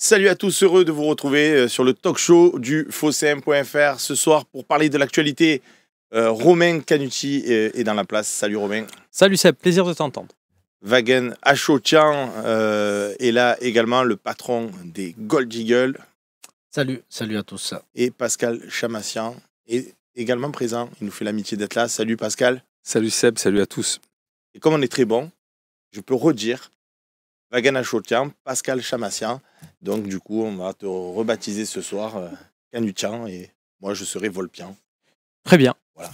Salut à tous, heureux de vous retrouver sur le talk show du Phocéen.fr ce soir pour parler de l'actualité. Romain Canucci est dans la place. Salut Romain. Salut Seb, plaisir de t'entendre. Vagen Achotian est là également, le patron des Gold Eagles. Salut à tous. Et Pascal Chamassian est également présent. Il nous fait l'amitié d'être là. Salut Pascal. Salut Seb, salut à tous. Et comme on est très bon, je peux redire Vagen Achotian, Pascal Chamassian. Donc du coup, on va te rebaptiser ce soir Canuccian et moi je serai Volpian. Très bien. Voilà.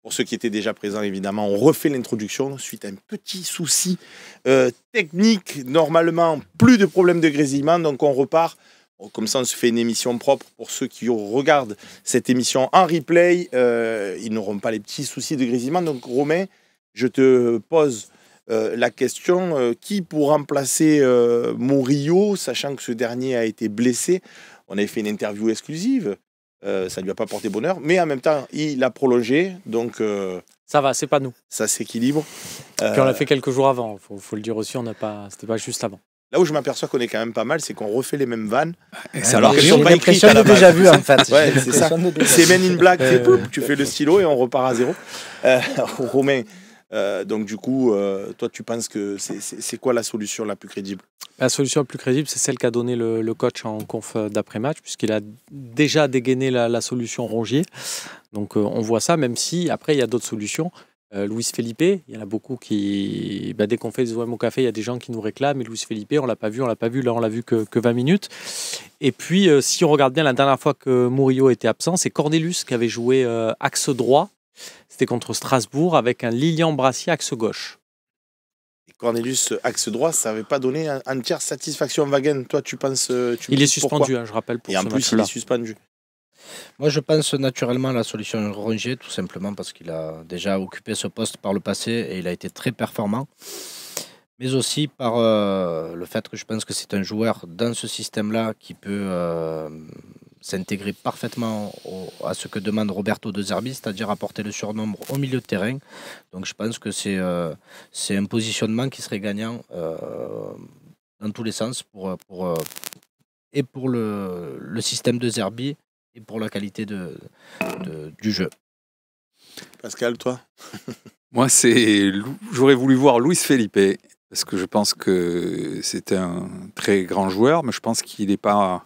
Pour ceux qui étaient déjà présents, évidemment, on refait l'introduction suite à un petit souci technique. Normalement, plus de problèmes de grésillement, donc on repart. Bon, comme ça, on se fait une émission propre. Pour ceux qui regardent cette émission en replay, ils n'auront pas les petits soucis de grésillement. Donc Romain, je te pose la question, qui pour remplacer Murillo, sachant que ce dernier a été blessé. On avait fait une interview exclusive. Ça ne lui a pas porté bonheur, mais en même temps, il a prolongé, donc ça va, c'est pas nous. Ça s'équilibre. Puis on l'a fait quelques jours avant, faut le dire aussi, c'était pas juste avant. Là où je m'aperçois qu'on est quand même pas mal, c'est qu'on refait les mêmes vannes. Alors qu'elles sont pas écrites à la base. Déjà vu en fait. Ouais, c'est ça. C'est Men in Black, tu fais le stylo et on repart à zéro. Romain, donc du coup, toi tu penses que c'est quoi la solution la plus crédible? La solution la plus crédible, c'est celle qu'a donnée le coach en conf d'après-match, puisqu'il a déjà dégainé la solution Rongier. Donc on voit ça, même si après il y a d'autres solutions. Luis Felipe, il y en a beaucoup qui, dès qu'on fait des OM au café, il y a des gens qui nous réclament. Et Luis Felipe, on l'a pas vu, là on l'a vu que 20 minutes. Et puis si on regarde bien, la dernière fois que Murillo était absent, c'est Cornelius qui avait joué axe droit. C'était contre Strasbourg avec un Lilian Brassier axe gauche. Et Cornelius axe droit, ça n'avait pas donné entière satisfaction à Vagen. Toi, tu penses il est suspendu, je rappelle. Et en plus, il est suspendu. Moi, je pense naturellement à la solution Rongier, tout simplement parce qu'il a déjà occupé ce poste par le passé et il a été très performant. Mais aussi par le fait que je pense que c'est un joueur dans ce système-là qui peut s'intégrer parfaitement à ce que demande Roberto De Zerbi, c'est-à-dire apporter le surnombre au milieu de terrain. Donc je pense que c'est un positionnement qui serait gagnant dans tous les sens pour le système de Zerbi et pour la qualité du jeu. Pascal, toi? Moi, j'aurais voulu voir Luis Felipe, parce que je pense que c'est un très grand joueur, mais je pense qu'il n'est pas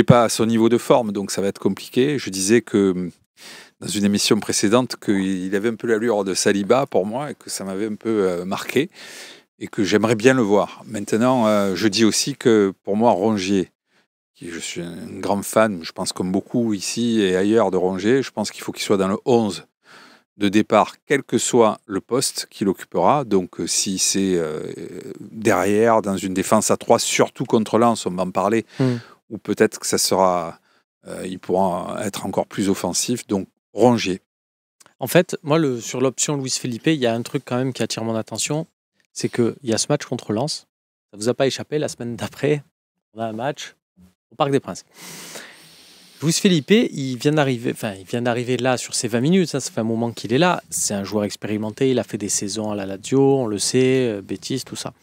à son niveau de forme, donc ça va être compliqué. Je disais que dans une émission précédente qu'il avait un peu l'allure de Saliba pour moi, et que ça m'avait un peu marqué, et que j'aimerais bien le voir. Maintenant, je dis aussi que pour moi, Rongier, je suis un grand fan, je pense comme beaucoup ici et ailleurs de Rongier, je pense qu'il faut qu'il soit dans le 11 de départ, quel que soit le poste qu'il occupera. Donc si c'est derrière, dans une défense à 3, surtout contre Lens, on va en parler, ou peut-être que ça sera, il pourra être encore plus offensif, donc Rongier. En fait, moi, sur l'option Luis Felipe, il y a un truc quand même qui attire mon attention, c'est qu'il y a ce match contre Lens, ça ne vous a pas échappé, la semaine d'après, on a un match au Parc des Princes. Luis Felipe, il vient d'arriver là sur ses 20 minutes, ça fait un moment qu'il est là. C'est un joueur expérimenté, il a fait des saisons à la Lazio, on le sait, Betis, tout ça.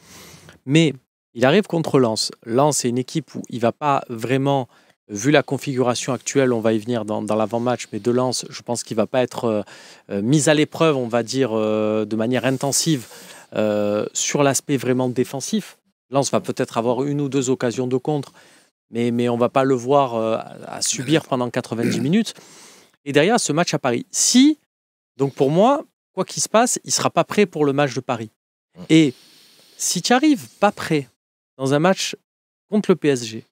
Mais il arrive contre Lens. Lens, c'est une équipe où il ne va pas vraiment, vu la configuration actuelle, on va y venir dans l'avant-match, mais de Lens, je pense qu'il ne va pas être mis à l'épreuve, on va dire, de manière intensive sur l'aspect vraiment défensif. Lens va peut-être avoir une ou deux occasions de contre, mais on ne va pas le voir à subir pendant 90 minutes. Et derrière, ce match à Paris. Donc pour moi, quoi qu'il se passe, il ne sera pas prêt pour le match de Paris. Et si tu arrives pas prêt dans un match contre le PSG,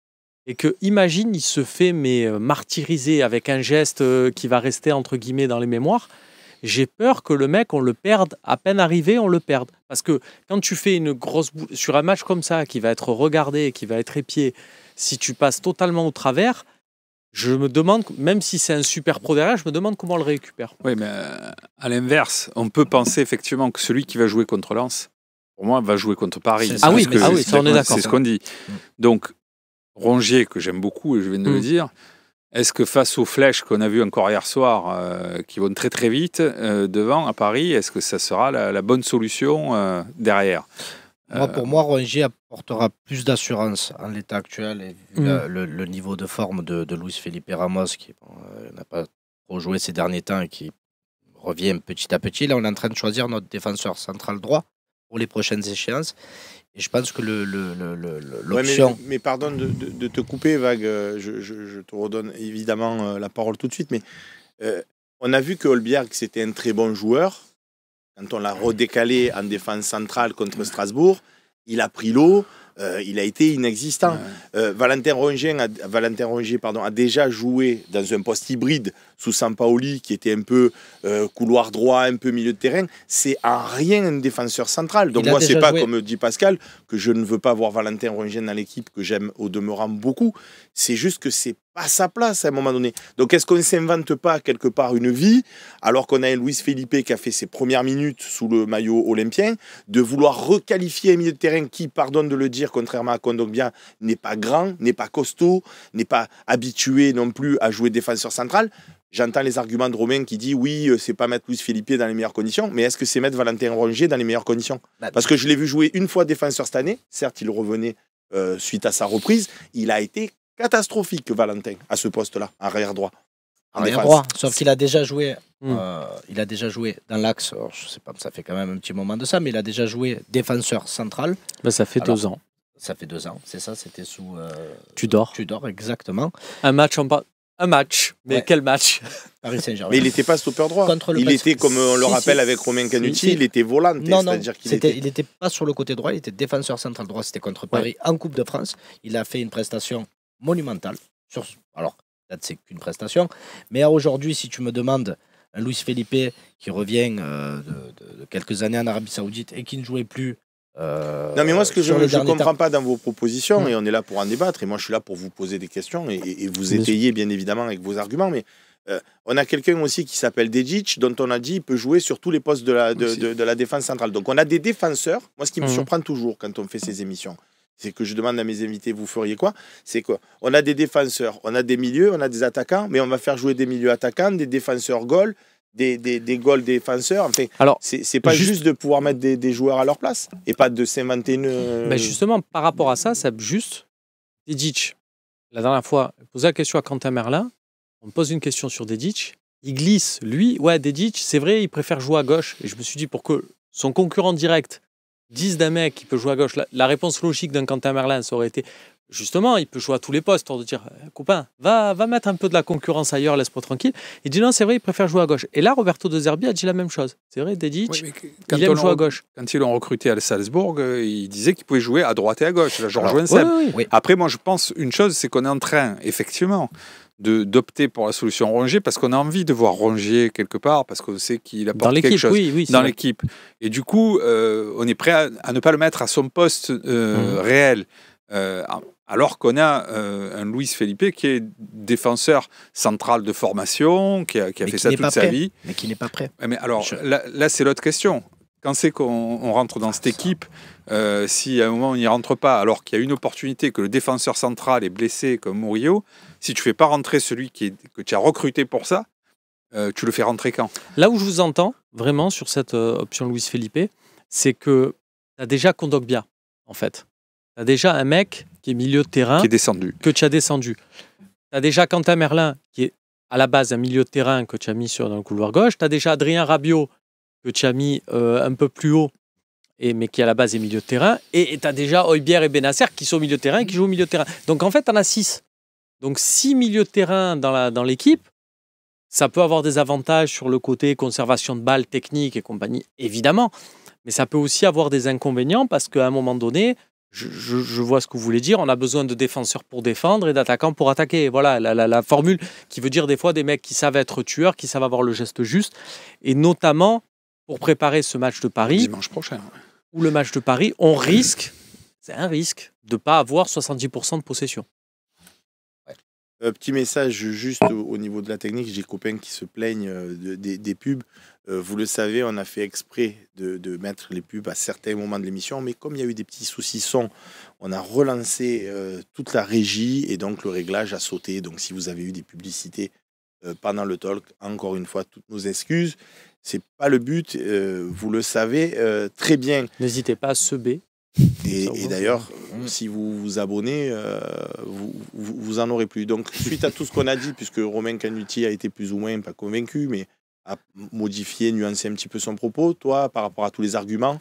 et que, imagine, il se fait martyriser avec un geste qui va rester, entre guillemets, dans les mémoires, j'ai peur que le mec, on le perde, à peine arrivé, on le perde. Parce que quand tu fais une grosse boule sur un match comme ça, qui va être regardé, qui va être épié, si tu passes totalement au travers, je me demande, même si c'est un super pro derrière, je me demande comment on le récupère. Oui, mais à l'inverse, on peut penser effectivement que celui qui va jouer contre Lens, pour moi, va jouer contre Paris. Ça, on est d'accord. C'est ce qu'on dit. Donc, Rongier, que j'aime beaucoup, et je viens de le dire, est-ce que face aux flèches qu'on a vues encore hier soir, qui vont très très vite devant à Paris, est-ce que ça sera la bonne solution derrière? Pour moi, Rongier apportera plus d'assurance en l'état actuel et vu le niveau de forme de Luis Felipe Ramos qui n'a pas trop joué ces derniers temps et qui revient petit à petit. Là, on est en train de choisir notre défenseur central droit pour les prochaines échéances. Et je pense que l'option... mais pardon de te couper, Vague. Je te redonne évidemment la parole tout de suite. Mais on a vu que Holbjerg, c'était un très bon joueur. Quand on l'a redécalé en défense centrale contre Strasbourg, il a pris l'eau, il a été inexistant. Valentin Rongier a déjà joué dans un poste hybride sous Sampaoli, qui était un peu couloir droit, un peu milieu de terrain. C'est en rien un défenseur central. Donc moi, c'est pas comme dit Pascal, que je ne veux pas voir Valentin Rongier dans l'équipe, que j'aime au demeurant beaucoup. C'est juste que c'est pas sa place à un moment donné. Donc est-ce qu'on ne s'invente pas quelque part une vie, alors qu'on a un Luis Felipe qui a fait ses premières minutes sous le maillot olympien, de vouloir requalifier un milieu de terrain qui, pardonne de le dire, contrairement à Kondogbia, n'est pas grand, n'est pas costaud, n'est pas habitué non plus à jouer défenseur central. J'entends les arguments de Romain qui dit oui, c'est pas mettre Luis Felipe dans les meilleures conditions, mais est-ce que c'est mettre Valentin Rongier dans les meilleures conditions? Parce que je l'ai vu jouer une fois défenseur cette année, certes il revenait suite à sa reprise, il a été catastrophique Valentin à ce poste-là, arrière droit. Arrière droit, sauf qu'il a déjà joué, dans l'axe, je sais pas, ça fait quand même un petit moment de ça, mais il a déjà joué défenseur central. Ça fait 2 ans. Ça fait 2 ans, c'est ça, c'était sous Tudor. Tudor, exactement. Un match, mais quel match? Paris Saint-Germain. Mais il n'était pas stopper droit. Il était, comme on le rappelle avec Romain Canutti, il était volant. Non, il n'était pas sur le côté droit, il était défenseur central droit. C'était contre Paris en Coupe de France. Il a fait une prestation monumentale. Alors, peut-être c'est qu'une prestation. Mais aujourd'hui, si tu me demandes un Luis Felipe qui revient de quelques années en Arabie Saoudite et qui ne jouait plus. Non, mais moi, ce que je ne comprends pas dans vos propositions, et on est là pour en débattre, et moi je suis là pour vous poser des questions et vous étayer bien évidemment avec vos arguments, mais on a quelqu'un aussi qui s'appelle Dedic, dont on a dit qu'il peut jouer sur tous les postes de la défense centrale. Donc on a des défenseurs. Moi, ce qui me surprend toujours quand on fait ces émissions, c'est que je demande à mes invités, vous feriez quoi? C'est qu'on a des défenseurs, on a des milieux, on a des attaquants, mais on va faire jouer des milieux attaquants, des défenseurs goals, des goals défenseurs. Enfin, alors, c'est pas juste de pouvoir mettre des joueurs à leur place et pas de s'inventer une... justement, par rapport à ça, c'est juste Dedic. La dernière fois, je posais la question à Quentin Merlin, on me pose une question sur Dedic, il glisse, lui, Dedic, c'est vrai, il préfère jouer à gauche. Et je me suis dit, pour que son concurrent direct dise d'un mec qui peut jouer à gauche, la réponse logique d'un Quentin Merlin, ça aurait été... Justement, il peut jouer à tous les postes, pour dire, copain, va mettre un peu de la concurrence ailleurs, laisse-moi tranquille. Il dit non, c'est vrai, il préfère jouer à gauche. Et là, Roberto De Zerbi a dit la même chose. C'est vrai, Dedic, il aime jouer à gauche. Quand ils l'ont recruté à Salzbourg, il disait qu'il pouvait jouer à droite et à gauche. Là, je rejoins Seb. Oui. Après, moi, je pense une chose, c'est qu'on est en train, effectivement, d'opter pour la solution Rongier parce qu'on a envie de voir Rongier quelque part, parce qu'on sait qu'il apporte quelque chose dans l'équipe. Et du coup, on est prêt à ne pas le mettre à son poste réel. Alors qu'on a un Luis Felipe qui est défenseur central de formation, qui a fait ça toute sa vie. Mais qui n'est pas prêt. Mais alors, là c'est l'autre question. Quand c'est qu'on rentre dans cette équipe, si à un moment on n'y rentre pas, alors qu'il y a une opportunité, que le défenseur central est blessé comme Murillo, si tu ne fais pas rentrer celui que tu as recruté pour ça, tu le fais rentrer quand? Là où je vous entends, vraiment, sur cette option Luis Felipe, c'est que tu as déjà Kondogbia, en fait. Tu as déjà un mec qui est milieu de terrain. Qui est descendu. Que tu as descendu. Tu as déjà Quentin Merlin, qui est à la base un milieu de terrain que tu as mis dans le couloir gauche. Tu as déjà Adrien Rabiot, que tu as mis un peu plus haut, mais qui à la base est milieu de terrain. Et tu as déjà Højbjerg et Benasser qui sont au milieu de terrain et qui jouent au milieu de terrain. Donc en fait, tu en as 6. Donc 6 milieux de terrain dans l'équipe. Ça peut avoir des avantages sur le côté conservation de balles, technique et compagnie, évidemment. Mais ça peut aussi avoir des inconvénients parce qu'à un moment donné, je vois ce que vous voulez dire, on a besoin de défenseurs pour défendre et d'attaquants pour attaquer. Voilà la formule qui veut dire des fois des mecs qui savent être tueurs, qui savent avoir le geste juste. Et notamment, pour préparer ce match de Paris, dimanche prochain, ou le match de Paris, on risque, c'est un risque, de ne pas avoir 70% de possession. Petit message juste au niveau de la technique, j'ai des copains qui se plaignent des pubs. Vous le savez, on a fait exprès de mettre les pubs à certains moments de l'émission, mais comme il y a eu des petits soucis son, on a relancé toute la régie et donc le réglage a sauté. Donc si vous avez eu des publicités pendant le talk, encore une fois, toutes nos excuses. C'est pas le but, vous le savez très bien. N'hésitez pas à seber. Et d'ailleurs, si vous vous abonnez, vous en aurez plus. Donc, suite à tout ce qu'on a dit, puisque Romain Canuti a été plus ou moins, pas convaincu, mais a modifié, nuancé un petit peu son propos, toi, par rapport à tous les arguments.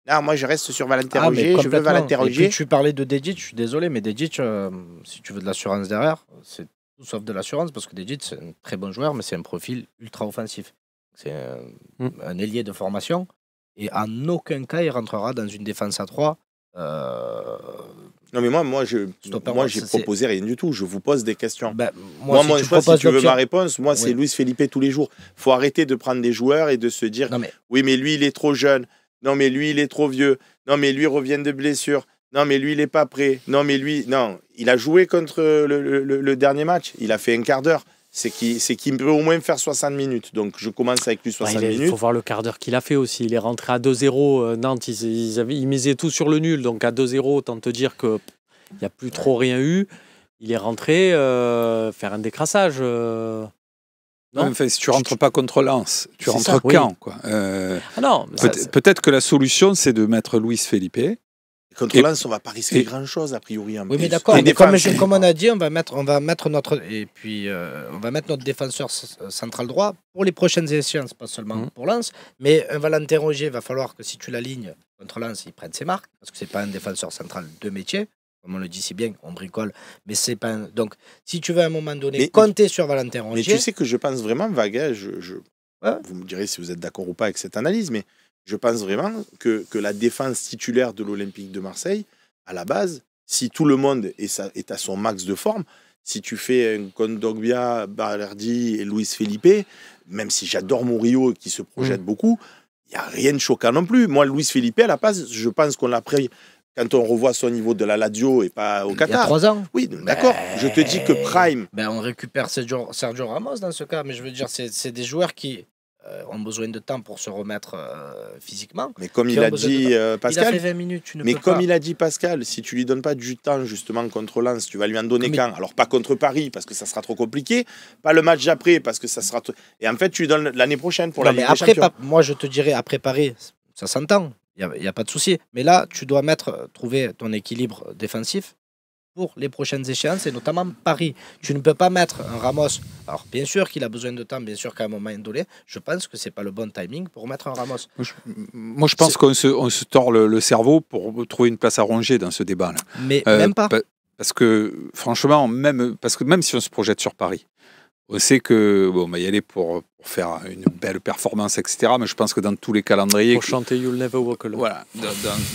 Ah, moi, je reste sur Valentin Rongier, je veux Valentin Rongier. Et puis, tu parlais de Dedic, je suis désolé, mais Dedic, si tu veux de l'assurance derrière, c'est tout sauf de l'assurance, parce que Dedic, c'est un très bon joueur, mais c'est un profil ultra offensif. C'est un ailier de formation, et en aucun cas, il rentrera dans une défense à 3. Non, mais moi j'ai proposé rien du tout. Je vous pose des questions. Ben, moi, si tu veux ma réponse, moi, c'est Luis Felipe tous les jours. Il faut arrêter de prendre des joueurs et de se dire oui, mais lui, il est trop jeune. Non, mais lui, il est trop vieux. Non, mais lui, il revient de blessure. Non, mais lui, il n'est pas prêt. Non, mais lui, non. Il a joué contre le dernier match. Il a fait un quart d'heure. C'est qu'il peut au moins faire 60 minutes. Donc, je commence avec lui 60 minutes. Il faut voir le quart d'heure qu'il a fait aussi. Il est rentré à 2-0. Nantes, ils misaient tout sur le nul. Donc, à 2-0, autant te dire qu'il n'y a plus trop rien eu. Il est rentré faire un décrassage. Non, enfin, si tu rentres pas contre Lens, tu rentres quand quoi. Peut-être que la solution, c'est de mettre Luis Felipe. Contre Lens, on va pas risquer grand-chose a priori. Oui, mais d'accord. Comme on a dit, on va mettre notre défenseur central droit pour les prochaines échéances, pas seulement pour Lens. Mais un Valentin Rongier, il va falloir que si tu l'alignes contre Lens, il prenne ses marques, parce que c'est pas un défenseur central de métier. Comme on le dit si bien, on bricole, mais c'est pas donc si tu veux à un moment donné compter sur Valentin Rongier. Mais tu sais que je pense vraiment, Vague, vous me direz si vous êtes d'accord ou pas avec cette analyse, mais je pense vraiment que la défense titulaire de l'Olympique de Marseille, à la base, si tout le monde est à son max de forme, si tu fais un Kondogbia, Balerdi et Luis Felipe, même si j'adore Murillo qui se projette beaucoup, il n'y a rien de choquant non plus. Moi, Luis Felipe, à la base, je pense qu'on l'a pris. Quand on revoit son niveau de la Lazio et pas au Qatar. Il y a 3 ans. Oui, d'accord. Je te dis que Prime. On récupère Sergio Ramos dans ce cas, mais je veux dire, c'est des joueurs qui ont besoin de temps pour se remettre physiquement. Mais comme il a dit Pascal. Il a fait 20 minutes. Il a dit Pascal, si tu lui donnes pas du temps justement contre Lens, tu vas lui en donner quand? Alors pas contre Paris parce que ça sera trop compliqué, pas le match d'après parce que ça sera. Et en fait, tu lui donnes l'année prochaine pour la Ligue des Champions. Moi, je te dirais après Paris, ça s'entend. Il n'y a pas de souci. Mais là, tu dois trouver ton équilibre défensif pour les prochaines échéances, et notamment Paris. Tu ne peux pas mettre un Ramos. Alors, bien sûr qu'il a besoin de temps, bien sûr qu'à un moment donné, je pense que ce n'est pas le bon timing pour mettre un Ramos. Moi, je pense qu'on se tord le cerveau pour trouver une place à Rongier dans ce débat-là. Mais même pas. Parce que, franchement, même si on se projette sur Paris, on sait que on va y aller pour faire une belle performance, etc. Mais je pense que dans tous les calendriers, pour chanter You'll Never Walk Alone. Voilà,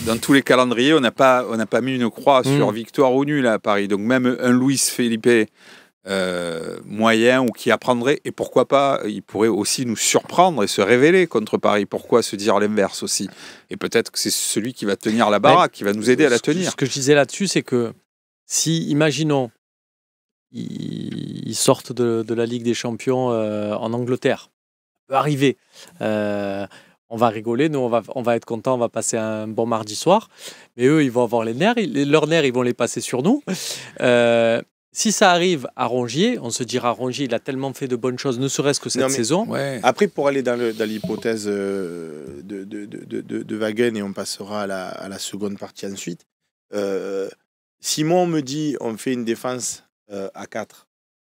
dans tous les calendriers, on n'a pas mis une croix sur victoire ou nul à Paris. Donc même un Luis Felipe moyen ou qui apprendrait, et pourquoi pas, il pourrait aussi nous surprendre et se révéler contre Paris. Pourquoi se dire l'inverse aussi? Et peut-être que c'est celui qui va tenir la baraque, qui va nous aider à la tenir. Ce que je disais là-dessus, c'est que si, imaginons, ils sortent de la Ligue des Champions en Angleterre. Ça peut arriver. On va rigoler, nous on va être contents, on va passer un bon mardi soir. Mais eux, ils vont avoir leurs nerfs, ils vont les passer sur nous. Si ça arrive à Rongier, on se dira Rongier, il a tellement fait de bonnes choses, ne serait-ce que cette saison. Ouais. Après, pour aller dans l'hypothèse de Wagen, et on passera à la seconde partie ensuite, Simon me dit on fait une défense à 4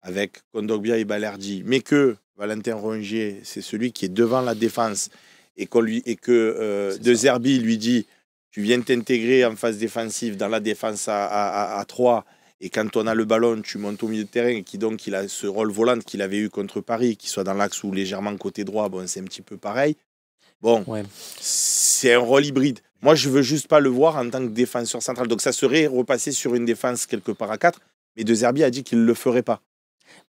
avec Kondogbia et Balerdi, mais que Valentin Rongier, c'est celui qui est devant la défense et que De Zerbi lui dit tu viens t'intégrer en phase défensive dans la défense à 3 et quand on a le ballon, tu montes au milieu de terrain et il a ce rôle volant qu'il avait eu contre Paris, qu'il soit dans l'axe ou légèrement côté droit, c'est un petit peu pareil. C'est un rôle hybride. Moi, je veux juste pas le voir en tant que défenseur central. Donc, ça serait repasser sur une défense quelque part à 4. Mais De Zerbi a dit qu'il ne le ferait pas.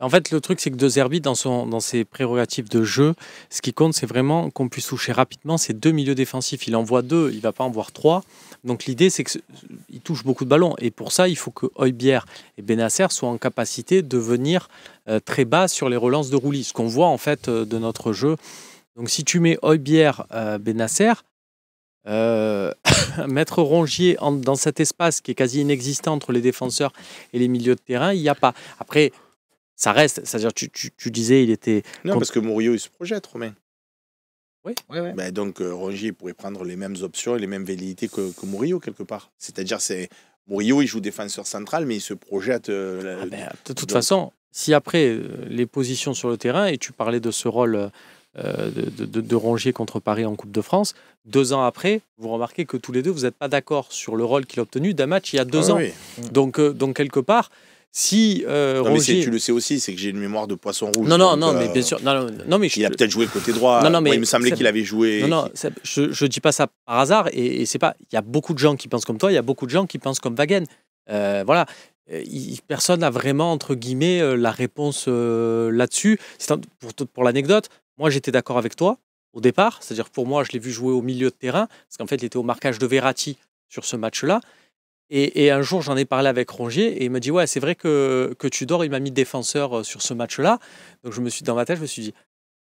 En fait, le truc, c'est que De Zerbi, dans ses prérogatives de jeu, ce qui compte, c'est vraiment qu'on puisse toucher rapidement ces 2 milieux défensifs. Il en voit 2, il ne va pas en voir 3. Donc, l'idée, c'est qu'il touche beaucoup de ballons. Et pour ça, il faut que Højbjerg et Bennacer soient en capacité de venir très bas sur les relances de Roulis. Ce qu'on voit, en fait, de notre jeu. Donc, si tu mets Højbjerg, Bennacer, mettre Rongier dans cet espace qui est quasi inexistant entre les défenseurs et les milieux de terrain, il n'y a pas. Après, ça reste, c'est-à-dire tu disais il était... Non, parce que Murillo, il se projette, Romain. Ouais. Ben, donc Rongier pourrait prendre les mêmes options et les mêmes velléités que Murillo quelque part. C'est-à-dire Murillo, il joue défenseur central, mais il se projette. De toute façon, si après les positions sur le terrain, et tu parlais de ce rôle de Rongier contre Paris en Coupe de France, 2 ans après, vous remarquez que tous les deux, vous n'êtes pas d'accord sur le rôle qu'il a obtenu d'un match il y a 2 ans. Oui. Donc quelque part, si Rongier... mais tu le sais aussi, c'est que j'ai une mémoire de poisson rouge. Non, mais bien sûr. Non, mais il a peut-être joué côté droit. Non, mais il me semblait qu'il avait joué. Non, je ne dis pas ça par hasard. Et c'est pas. Il y a beaucoup de gens qui pensent comme toi. Il y a beaucoup de gens qui pensent comme Wagen. Voilà. Personne n'a vraiment entre guillemets la réponse là-dessus. Pour l'anecdote, moi j'étais d'accord avec toi au départ. C'est-à-dire que pour moi, je l'ai vu jouer au milieu de terrain parce qu'en fait, il était au marquage de Verratti sur ce match-là. Et un jour, j'en ai parlé avec Rongier et il me dit ouais, c'est vrai que Tudor, il m'a mis défenseur sur ce match-là. Donc dans ma tête, je me suis dit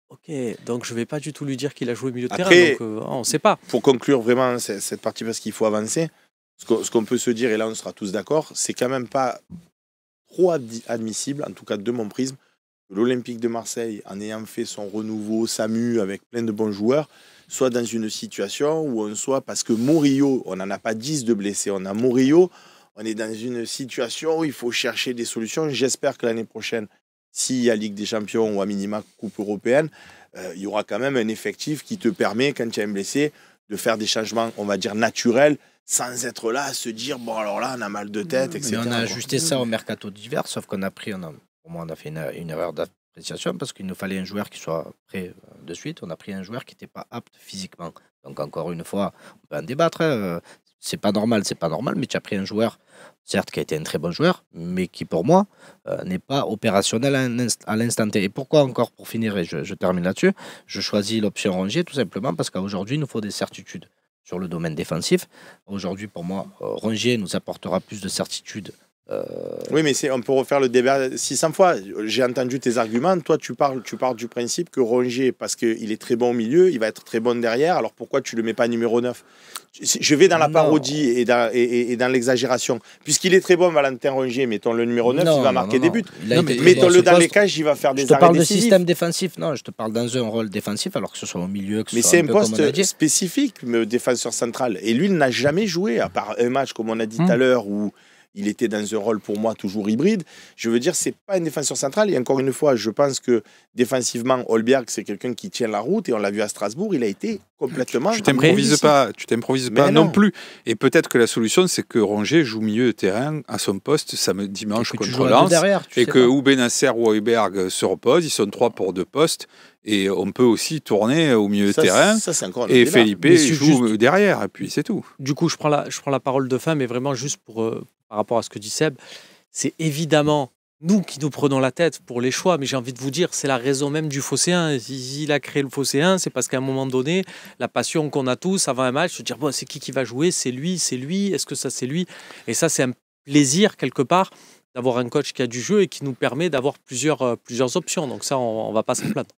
ok, donc je vais pas du tout lui dire qu'il a joué au milieu de terrain. Donc on ne sait pas. Pour conclure vraiment cette partie, parce qu'il faut avancer, ce qu'on peut se dire, et là on sera tous d'accord, c'est quand même pas trop admissible, en tout cas de mon prisme, que l'Olympique de Marseille, en ayant fait son renouveau SAMU avec plein de bons joueurs, soit dans une situation où on soit, parce que Murillo, on n'en a pas 10 de blessés, on a Murillo, on est dans une situation où il faut chercher des solutions. J'espère que l'année prochaine, s'il y a Ligue des Champions ou à minima Coupe européenne, il y aura quand même un effectif qui te permet, quand tu as un blessé, de faire des changements, on va dire, naturels, sans être là à se dire, bon alors là, on a mal de tête, etc. Mais on a ajusté ça au mercato d'hiver, sauf qu'on a pris, pour moi, on a fait une erreur d'appréciation parce qu'il nous fallait un joueur qui soit prêt de suite. On a pris un joueur qui n'était pas apte physiquement. Donc encore une fois, on peut en débattre. C'est pas normal, mais tu as pris un joueur, certes, qui a été un très bon joueur, mais qui pour moi n'est pas opérationnel à l'instant T. Et pourquoi encore, pour finir, et je termine là-dessus, je choisis l'option Rongier tout simplement parce qu'aujourd'hui, il nous faut des certitudes sur le domaine défensif. Aujourd'hui, pour moi, Rongier nous apportera plus de certitudes. Oui, mais on peut refaire le débat 600 fois. J'ai entendu tes arguments. Toi, tu parles du principe que Rongier, parce qu'il est très bon au milieu, il va être très bon derrière. Alors pourquoi tu ne le mets pas numéro 9 ? Je vais dans la parodie et dans l'exagération. Puisqu'il est très bon, Valentin Rongier, mettons le numéro 9, il va marquer des buts. Mettons-le dans les cages, il va faire des arrêts décisifs. Je te parle de système défensif. Non, je te parle dans un rôle défensif, alors que ce soit au milieu, que ce mais soit c'est un poste spécifique, défenseur central. Et lui, il n'a jamais joué, à part un match, comme on a dit tout à l'heure, où il était dans un rôle pour moi toujours hybride. Je veux dire, c'est pas un défenseur central. Et encore une fois, je pense que défensivement, Holberg, c'est quelqu'un qui tient la route. Et on l'a vu à Strasbourg, il a été complètement. Tu t'improvises pas non plus. Et peut-être que la solution, c'est que Rongier joue milieu de terrain à son poste dimanche contre Lens. Et que ou Benasser ou Holberg se reposent. Ils sont 3 pour 2 postes. Et on peut aussi tourner au milieu de terrain. Et Felipe joue derrière. Et puis c'est tout. Du coup, je prends la parole de fin, mais vraiment juste par rapport à ce que dit Seb, c'est évidemment nous qui nous prenons la tête pour les choix, mais j'ai envie de vous dire, c'est la raison même du Phocéen. S'il a créé le Phocéen, c'est parce qu'à un moment donné, la passion qu'on a tous avant un match, se dire, bon, c'est qui va jouer, c'est lui, est-ce que ça c'est lui ? Et ça, c'est un plaisir quelque part d'avoir un coach qui a du jeu et qui nous permet d'avoir plusieurs options. Donc ça, on ne va pas se plaindre.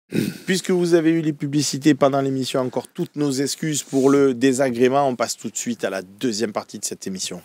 Puisque vous avez eu les publicités pendant l'émission, encore toutes nos excuses pour le désagrément. On passe tout de suite à la deuxième partie de cette émission.